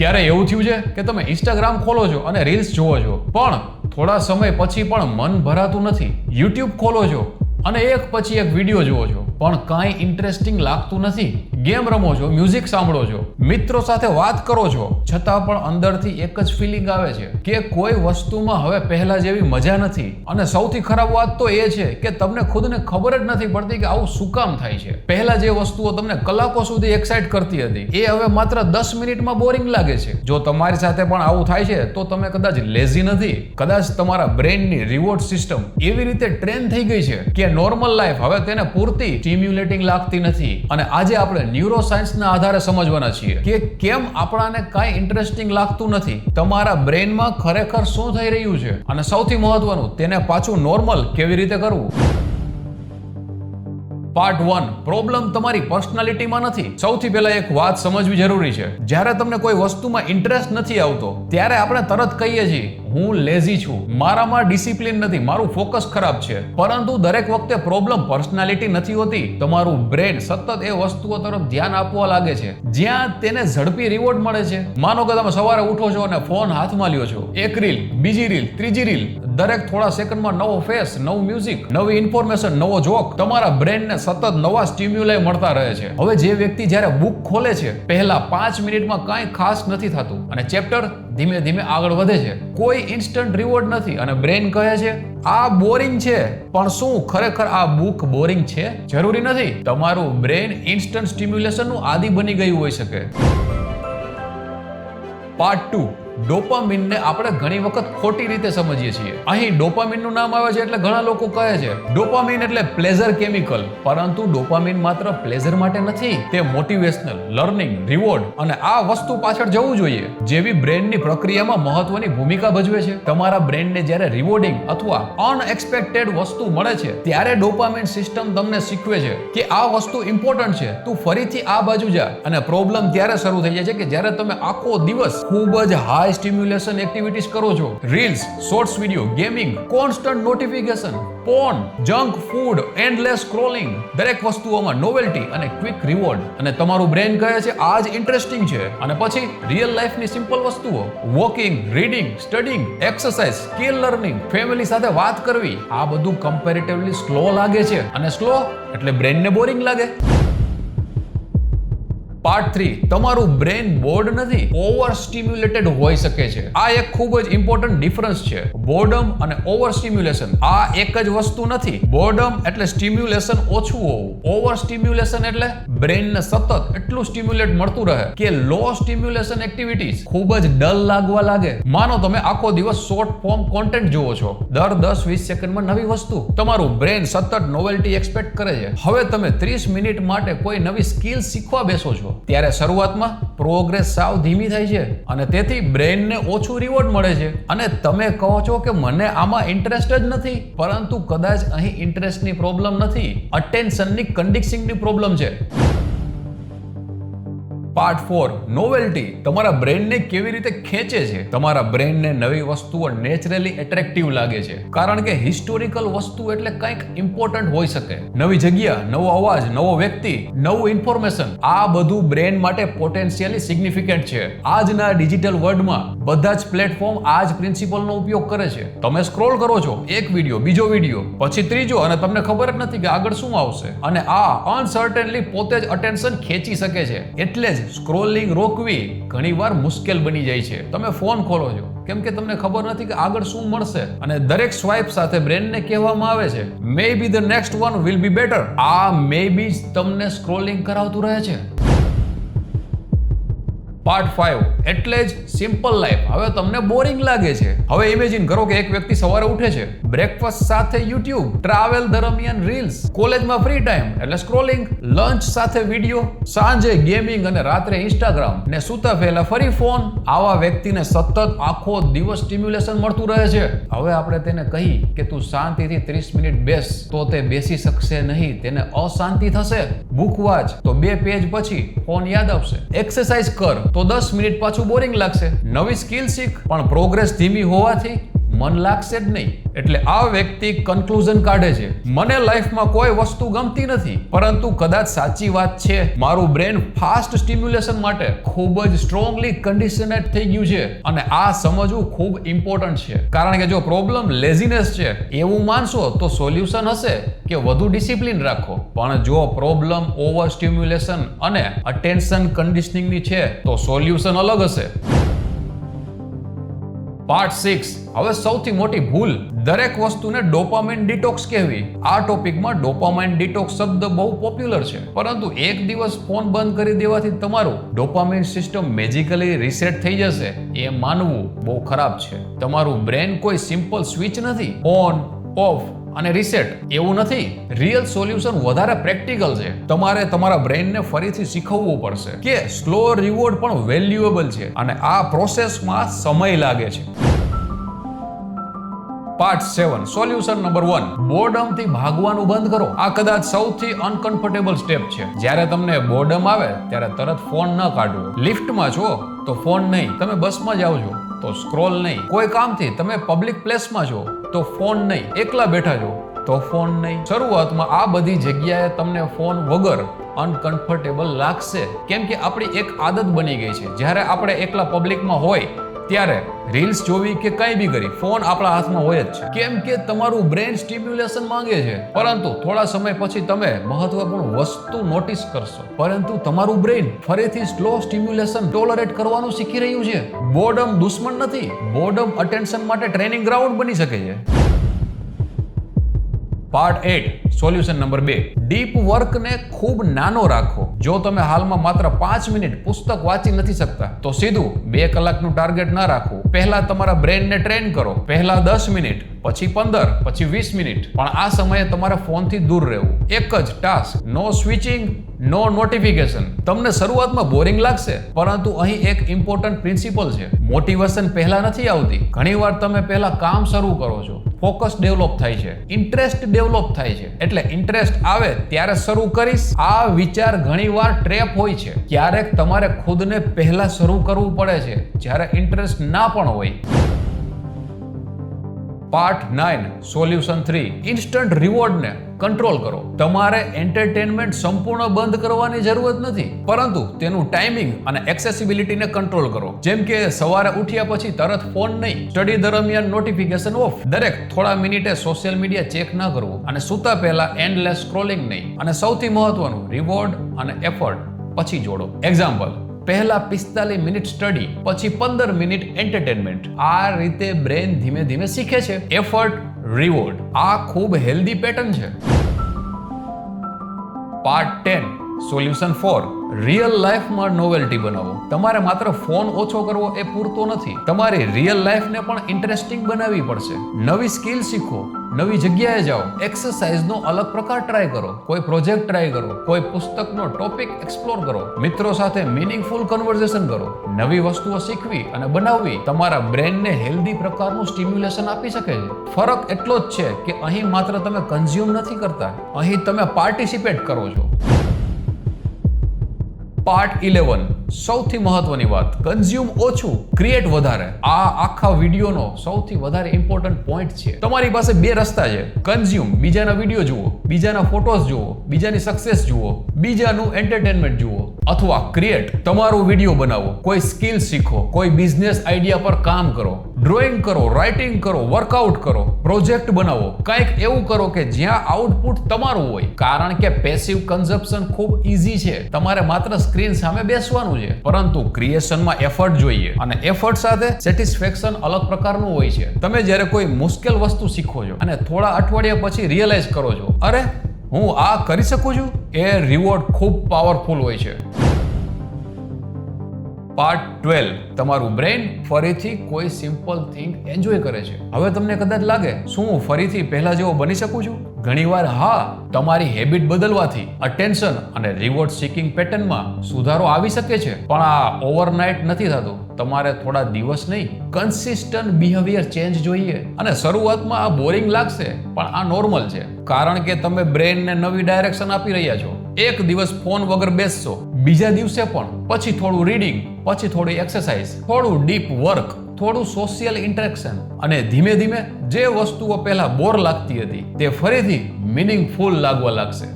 ક્યારે એવું થયું છે કે તમે ઇન્સ્ટાગ્રામ ખોલો છો અને રીલ્સ જુઓ છો, પણ થોડા સમય પછી પણ મન ભરાતું નથી? યુટ્યુબ ખોલો છો અને એક પછી એક વિડીયો જુઓ છો, પણ કાંઈ ઇન્ટરેસ્ટિંગ લાગતું નથી? ગેમ રમો છો, મ્યુઝિક સાંભળો છો, મિત્રો સાથે વાત કરો છો, છતાં પણ અંદરથી એક જ ફિલિંગ આવે છે કે કોઈ વસ્તુમાં હવે પહેલા જેવી મજા નથી. અને સૌથી ખરાબ વાત તો એ છે કે તમને ખુદને ખબર જ નથી પડતી કે આવું શું કામ થાય છે. પહેલા જે વસ્તુઓ તમને કલાકો સુધી એક્સાઇટ કરતી હતી, એ હવે માત્ર 10 મિનિટમાં બોરિંગ લાગે છે. જો તમારી સાથે પણ આવું થાય છે તો તમે કદાચ લેઝી નથી, કદાચ તમારા બ્રેનની રિવોર્ડ સિસ્ટમ એવી રીતે ટ્રેન થઈ ગઈ છે કે નોર્મલ લાઈફ હવે તેને પૂરતી સ્ટિમ્યુલેટિંગ લાગતી નથી. અને આજે આપણે ન્યુરોસાયન્સના આધારે સમજવાના છીએ કે કેમ આપણાને કાંઈ ઇન્ટરેસ્ટિંગ લાગતું નથી, તમારા બ્રેનમાં ખરેખર શું થઈ રહ્યું છે, અને સૌથી મહત્વનું, તેને પાછું નોર્મલ કેવી રીતે કરવું. પાર્ટ 1, પ્રોબ્લેમ તમારી પર્સનાલિટીમાં નથી. સૌથી પહેલા એક વાત સમજવી જરૂરી છે. જ્યારે તમને કોઈ વસ્તુમાં ઇન્ટરેસ્ટ નથી આવતો, ત્યારે આપણે તરત કહીએ છીએ, હું લેઝી છું, મારામાં ડિસિપ્લિન નથી, મારું ફોકસ ખરાબ છે. પરંતુ દરેક વખતે પ્રોબ્લેમ પર્સનાલિટી નથી હોતી. તમારું બ્રેન સતત એ વસ્તુઓ તરફ ધ્યાન આપવા લાગે છે જ્યાં તેને ઝડપી રિવોર્ડ મળે છે. માનો કે તમે સવારે ઉઠો છો અને ફોન હાથમાં લ્યો છો, એક રીલ, બીજી રીલ, ત્રીજી રીલ, દરેક થોડા સેકન્ડમાં નવો ફેસ, નવું મ્યુઝિક, નવી ઇન્ફોર્મેશન, નવો જોક, તમારા બ્રેનને સતત નવા સ્ટિમ્યુલાય મળતા રહે છે. હવે જે વ્યક્તિ જ્યારે બુક ખોલે છે, પહેલા 5 મિનિટમાં કાંઈ ખાસ નથી થતું અને ચેપ્ટર ધીમે ધીમે આગળ વધે છે. કોઈ ઇન્સ્ટન્ટ રિવોર્ડ નથી અને બ્રેન કહે છે આ બોરિંગ છે. પણ શું ખરેખર આ બુક બોરિંગ છે? જરૂરી નથી. તમારું બ્રેન ઇન્સ્ટન્ટ સ્ટિમ્યુલેશનનું આદી બની ગયું હોઈ શકે. પાર્ટ 2, ડોપામિનને આપણે ઘણી વખત ખોટી રીતે સમજીએ છીએ. અહીં ડોપામિનનું નામ આવે છે એટલે ઘણા લોકો કહે છે ડોપામિન એટલે પ્લેઝર કેમિકલ. પરંતુ ડોપામિન માત્ર પ્લેઝર માટે નથી, તે મોટિવેશનલ, લર્નિંગ, રિવોર્ડ અને આ વસ્તુ પાછળ જવું જોઈએ જેવી બ્રેનની પ્રક્રિયામાં મહત્વની ભૂમિકા ભજવે છે. તમારા બ્રેનને જ્યારે રિવોર્ડિંગ અથવા અનએક્સપેક્ટેડ વસ્તુ મળે છે, ત્યારે ડોપામિન સિસ્ટમ તમને શીખવે છે કે આ વસ્તુ ઇમ્પોર્ટન્ટ છે, તું ફરીથી આ બાજુ જા. અને પ્રોબ્લેમ ત્યારે શરૂ થઈ જાય છે કે જ્યારે તમે આખો દિવસ ખૂબ જ હાઈ સ્ટિમ્યુલેશન એક્ટિવિટીઝ કરો છો. Reels, shorts video, gaming, constant notification, porn, junk food, endless scrolling, દરેક વસ્તુઓમાં નોવેલ્ટી અને ક્વિક રિવોર્ડ. અને તમારું બ્રેન કહે છે આ જ ઇન્ટરેસ્ટિંગ છે. અને પછી રિયલ લાઈફની સિમ્પલ વસ્તુઓ, walking, reading, studying, exercise, skill learning, family સાથે વાત કરવી, આ બધું કમ્પેરેટિવલી સ્લો લાગે છે. અને સ્લો એટલે બ્રેનને બોરિંગ લાગે. પાર્ટ 3, તમારું બ્રેન બોર્ડ નથી, ઓવર સ્ટિમ્યુલેટેડ હોઈ શકે છે. આ એક ખૂબ જ ઇમ્પોર્ટન્ટ ડિફરન્સ છે. બોર્ડમ અને ઓવર સ્ટિમ્યુલેશન આ એક જ વસ્તુ નથી. બોર્ડમ એટલે સ્ટિમ્યુલેશન ઓછું હોવું. ઓવર સ્ટિમ્યુલેશન એટલે બ્રેનને સતત એટલું સ્ટિમ્યુલેટ મળતું રહે કે લો સ્ટિમ્યુલેશન એક્ટિવિટીઝ ખૂબ જ ડલ લાગવા લાગે. માનો તમે આખો દિવસ શોર્ટ ફોર્મ કોન્ટેન્ટ જુઓ છો, દર 10-20 સેકન્ડમાં નવી વસ્તુ. તમારું બ્રેન સતત નોવેલ્ટી એક્સપેક્ટ કરે છે. હવે તમે 30 મિનિટ માટે કોઈ નવી સ્કિલ શીખવા બેસો છો, ત્યારે શરૂઆતમાં પ્રોગ્રેસ સાવ ધીમી થાય છે અને તેથી બ્રેનને ઓછું રિવોર્ડ મળે છે. અને તમે કહો છો કે મને આમાં ઇન્ટરેસ્ટ જ નથી, પરંતુ કદાચ અહીં ઇન્ટરેસ્ટની પ્રોબ્લેમ નથી, અટેન્શનની કન્ડિશનિંગની પ્રોબ્લેમ છે. પાર્ટ 4, નોવેલ્ટી તમારા બ્રેનને કેવી રીતે ખેંચે છે. તમારા બ્રેનને નવી વસ્તુઓ નેચરલી એટ્રેક્ટિવ લાગે છે, કારણ કે હિસ્ટોરિકલ વસ્તુ એટલે કંઈક ઇમ્પોર્ટન્ટ હોઈ શકે. નવી જગ્યા, નવો અવાજ, નવો વ્યક્તિ, નવું ઇન્ફોર્મેશન, આ બધું બ્રેન માટે પોટેન્શિયલી સિગ્નિફિકન્ટ છે. આજના ડિજિટલ વર્લ્ડમાં બધા જ પ્લેટફોર્મ આ જ પ્રિન્સિપલનો ઉપયોગ કરે છે. તમે સ્ક્રોલ કરો છો, એક વિડીયો, બીજો વિડીયો, પછી ત્રીજો, અને તમને ખબર જ નથી કે આગળ શું આવશે. અને આ અનસર્ટેનલી પોતે જ અટેન્શન ખેંચી શકે છે. એટલે જ સ્ક્રોલિંગ રોકવી ઘણીવાર મુશ્કેલ બની જાય છે. તમે ફોન ખોલો છો કેમ કે તમને ખબર નથી કે આગળ શું મળશે, અને દરેક સ્વાઇપ સાથે બ્રેનને કહેવામાં આવે છે may be the next one will be better. આ મે બી તમને સ્ક્રોલિંગ કરાવતું રહે છે. પાર્ટ 5, એટલે જ સિમ્પલ લાઈફ હવે તમને બોરિંગ લાગે છે. હવે ઇમેજિન કરો કે એક વ્યક્તિ સવારે ઉઠે છે, બ્રેકફાસ્ટ સાથે યુટ્યુબ, ટ્રાવેલ દરમિયાન રીલ્સ, કોલેજમાં ફ્રી ટાઈમ એટલે સ્ક્રોલિંગ, લંચ સાથે વિડીયો, સાંજે ગેમિંગ અને રાત્રે ઇન્સ્ટાગ્રામ, ને સૂતા પહેલા ફરી ફોન. આવા વ્યક્તિને સતત આખો દિવસ સ્ટિમ્યુલેશન મળતું રહે છે. હવે આપણે તેને કહી કે તું શાંતિથી 30 મિનિટ બેસ, તો તે બેસી શકશે નહીં, તેને અશાંતિ થશે. બુક વાંચ તો 2 પેજ પછી ફોન યાદ આવશે. એક્સરસાઇઝ કર તો 10 મિનિટ પાછું બોરિંગ લાગશે. નવી સ્કિલ શીખ, પણ પ્રોગ્રેસ ધીમી હોવાથી મન લાગશે જ નહીં. એટલે આ વ્યક્તિ કન્ક્લુઝન કાઢે છે, મને લાઈફમાં કોઈ વસ્તુ ગમતી નથી, પરંતુ કદાચ સાચી વાત છે, મારું બ્રેન ફાસ્ટ સ્ટિમ્યુલેશન માટે ખૂબ જ સ્ટ્રોંગલી કન્ડિશનેડ થઈ ગયું છે. અને આ સમજવું ખૂબ ઇમ્પોર્ટન્ટ છે, કારણ કે જો પ્રોબ્લેમ લેઝીનેસ છે એવું માનશો તો સોલ્યુશન હશે કે વધુ ડિસિપ્લિન રાખો. પણ જો પ્રોબ્લેમ ઓવર સ્ટિમ્યુલેશન અને અટેન્શન કન્ડિશનિંગની છે તો સોલ્યુશન અલગ હશે. પાર્ટ 6. હવે સૌથી મોટી ભૂલ, દરેક વસ્તુને ડોપામાઇન ડિટોક્સ કહેવી. આ ટોપિકમાં ડોપામાઇન ડિટોક્સ શબ્દ બહુ પોપ્યુલર છે, પરંતુ એક દિવસ ફોન બંધ કરી દેવાથી તમારું ડોપામાઇન સિસ્ટમ મેજિકલી રીસેટ થઈ જશે એ માનવું બહુ ખરાબ છે. તમારું બ્રેન કોઈ સિમ્પલ સ્વિચ નથી, ઓન ઓફ અને રીસેટ એવું નથી. રિયલ સોલ્યુશન વધારે પ્રેક્ટિકલ છે. તમારે તમારા બ્રેઇનને ફરીથી શીખવવું પડશે કે સ્લો રિવોર્ડ પણ વેલ્યુએબલ છે અને આ પ્રોસેસમાં સમય લાગે છે. પાર્ટ 7. Solution number 1. બોર્ડમથી ભાગવાનું બંધ કરો. આ કદાચ સૌથી અનકમ્ફર્ટેબલ સ્ટેપ છે. જ્યારે તમને બોર્ડમ આવે ત્યારે તરત ફોન ન કાઢવો. લિફ્ટમાં છો તો ફોન નહીં, તમે બસમાં જાઓ છો તો સ્ક્રોલ નહીં, કોઈ કામથી તમે પબ્લિક પ્લેસમાં છો તો ફોન નહીં, એકલા બેઠા છો તો ફોન નહીં. શરૂઆતમાં આ બધી જગ્યાએ તમને ફોન વગર અનકમ્ફર્ટેબલ લાગશે, કેમ કે આપણી એક આદત બની ગઈ છે. જ્યારે આપણે એકલા પબ્લિકમાં હોય ત્યારે રીલ્સ જોવી કે કંઈ બી કરી ફોન આપણા હાથમાં હોય જ છે, કેમ કે તમારું બ્રેન સ્ટિમ્યુલેશન માંગે છે. પરંતુ થોડા સમય પછી તમે મહત્વપૂર્ણ વસ્તુ નોટિસ કરશો, પરંતુ તમારું બ્રેન ફરીથી સ્લો સ્ટિમ્યુલેશન ટોલરેટ કરવાનું શીખી રહ્યું છે. બોર્ડમ દુશ્મન નથી, બોર્ડમ અટેન્શન માટે ટ્રેનિંગ ગ્રાઉન્ડ બની શકે છે. પાર્ટ 8. Solution number 2. ડીપ વર્કને ખૂબ નાનો રાખો. જો તમે હાલમાં માત્ર 5 મિનિટ પુસ્તક વાંચી નથી શકતા તો સીધું 2 કલાકનું ટાર્ગેટ ના રાખવું. પહેલા તમારા બ્રેનને ટ્રેન કરો. પહેલા 10 મિનિટ, પછી 15, પછી 20 મિનિટ. પણ આ સમયે તમારે ફોનથી દૂર રહેવું. એક જ ટાસ્ક, નો સ્વિચિંગ, નો નોટિફિકેશન. તમને શરૂઆતમાં બોરિંગ લાગશે, પરંતુ અહીં એક ઇમ્પોર્ટન્ટ પ્રિન્સિપલ છે. મોટિવેશન પહેલા નથી આવતી. ઘણીવાર તમે પહેલા કામ શરૂ કરો છો, ફોકસ ડેવલપ થાય છે, ઇન્ટરેસ્ટ ડેવલપ થાય છે. એટલે ઇન્ટરેસ્ટ આવે ત્યારે શરૂ કરીશ. આ વિચાર ઘણીવાર ટ્રેપ હોય છે. ક્યારેક તમારે ખુદને પહેલા શરૂ કરવું પડે છે જ્યારે ઇન્ટરેસ્ટ ના પણ હોય. પાર્ટ 9. સોલ્યુશન 3. ઇન્સ્ટન્ટ રિવોર્ડને કંટ્રોલ કરો. તમારે એન્ટરટેનમેન્ટ સંપૂર્ણ બંધ કરવાની જરૂરત નથી, પરંતુ તેનું ટાઈમિંગ અને એક્સેસિબિલિટીને કંટ્રોલ કરો. જેમ કે સવારે ઉઠ્યા પછી તરત ફોન નહીં, સ્ટડી દરમિયાન નોટિફિકેશન ઓફ, દરેક થોડા મિનિટે સોશિયલ મીડિયા ચેક ન કરવું, અને સૂતા પહેલા એન્ડલેસ સ્ક્રોલિંગ નહીં. અને સૌથી મહત્વનું, રિવોર્ડ અને એફર્ટ પછી જોડો. એક્ઝામ્પલ, પહેલા 45 મિનિટ સ્ટડી, પછી 15 મિનિટ એન્ટરટેનમેન્ટ. આ રીતે બ્રેન ધીમે ધીમે શીખે છે. એફર્ટ, રિવોર્ડ, આ ખૂબ હેલ્ધી પેટર્ન છે. પાર્ટ 10. સોલ્યુશન 4. રિયલ લાઈફમાં નોવેલ્ટી બનાવો. તમારે માત્ર ફોન ઓછો કરવો એ પૂરતો નથી, તમારી રિયલ લાઈફને પણ ઇન્ટરેસ્ટિંગ બનાવવી પડશે. નવી સ્કિલ શીખો, નવી જગ્યાએ જાઓ, એક્સરસાઇઝનો અલગ પ્રકાર ટ્રાય કરો, કોઈ પ્રોજેક્ટ ટ્રાય કરો, કોઈ પુસ્તકનો ટોપિક એક્સપ્લોર કરો, મિત્રો સાથે મિનિંગફુલ કન્વર્ઝેશન કરો. નવી વસ્તુઓ શીખવી અને બનાવવી તમારા બ્રેનને હેલ્ધી પ્રકારનું સ્ટિમ્યુલેશન આપી શકે છે. ફરક એટલો જ છે કે અહીં માત્ર તમે કન્ઝ્યુમ નથી કરતા, અહીં તમે પાર્ટિસિપેટ કરો છો. પાર્ટ 11. સૌથી મહત્વની વાત, કન્ઝ્યુમ ઓછું, ક્રિએટ વધારે. આ આખા વિડીયોનો સૌથી વધારે ઇમ્પોર્ટન્ટ પોઈન્ટ છે. તમારી પાસે 2 રસ્તા છે. કન્ઝ્યુમ, બીજાના વિડીયો જુઓ, બીજાના ફોટોઝ જુઓ, બીજાની સક્સેસ જુઓ, બીજાનું એન્ટરટેનમેન્ટ જુઓ. અથવા ક્રિએટ, તમારો વિડીયો બનાવો, કોઈ સ્કિલ શીખો, કોઈ બિઝનેસ આઈડિયા પર કામ કરો, ડ્રોઈંગ કરો, રાઇટિંગ કરો, વર્કઆઉટ કરો, પ્રોજેક્ટ બનાવો. કંઈક એવું કરો કે જ્યાં આઉટપુટ તમારું હોય. કારણ કે પેસિવ કન્ઝપ્શન ખૂબ ઈઝી છે. તમારે માત્ર સ્ક્રીન સામે બેસવાનું છે, પરંતુ ક્રિએશનમાં એફર્ટ જોઈએ, અને એફર્ટ સાથે સેટિસ્ફેક્શન અલગ પ્રકારનું હોય છે. તમે જ્યારે કોઈ મુશ્કેલ વસ્તુ શીખો છો અને થોડા અઠવાડિયા પછી રિયલાઇઝ કરો છો, અરે હું આ કરી શકું છું, એ રિવોર્ડ ખૂબ પાવરફુલ હોય છે. પાર્ટ 12. તમારું બ્રેન ફરીથી કોઈ સિમ્પલ થિંગ એન્જોય કરે છે. હવે તમને કદાચ લાગે, શું હું ફરીથી પહેલા જેવો બની શકું છું? ઘણીવાર હા. તમારી હેબિટ બદલવાથી અટેન્શન અને રિવોર્ડ સિકિંગ પેટર્નમાં સુધારો આવી શકે છે, પણ આ ઓવરનાઇટ નથી થતું. તમારે થોડા દિવસ નહીં, કન્સિસ્ટન્ટ બિહેવિયર ચેન્જ જોઈએ. અને શરૂઆતમાં આ બોરિંગ લાગશે, પણ આ નોર્મલ છે, કારણ કે તમે બ્રેનને નવી ડાયરેક્શન આપી રહ્યા છો. એક દિવસ ફોન વગર બેસશો, બીજા દિવસે પણ, પછી થોડું રીડિંગ, પછી થોડી એક્સરસાઇઝ, થોડું ડીપ વર્ક, થોડું સોશિયલ ઇન્ટરેક્શન અને ધીમે ધીમે જે વસ્તુઓ પહેલા બોર લાગતી હતી તે ફરીથી મિનિંગફુલ લાગવા લાગશે.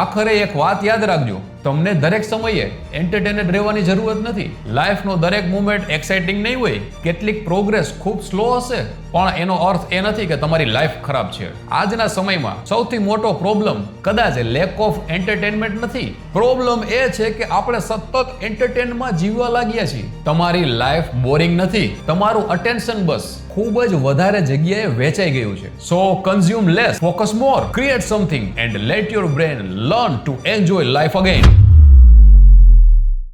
આખરે એક વાત યાદ રાખજો, તમને દરેક સમયે એન્ટરટેનડ રહેવાની જરૂરત નથી. લાઈફનો દરેક મુમેન્ટ એક્સાઇટિંગ નહીં હોય. કેટલીક પ્રોગ્રેસ ખૂબ સ્લો હશે, પણ એનો અર્થ એ નથી કે તમારી લાઈફ ખરાબ છે. આજના સમયમાં સૌથી મોટો પ્રોબ્લેમ કદાચ લેક ઓફ એન્ટરટેનમેન્ટ નથી. પ્રોબ્લેમ એ છે કે આપણે સતત એન્ટરટેનમાં જીવવા લાગ્યા છીએ. તમારી લાઈફ બોરિંગ નથી, તમારું અટેન્શન બસ ખૂબ જ વધારે જગ્યાએ વેચાઈ ગયું છે. So consume less, focus more, create something and let your brain learn to enjoy life again.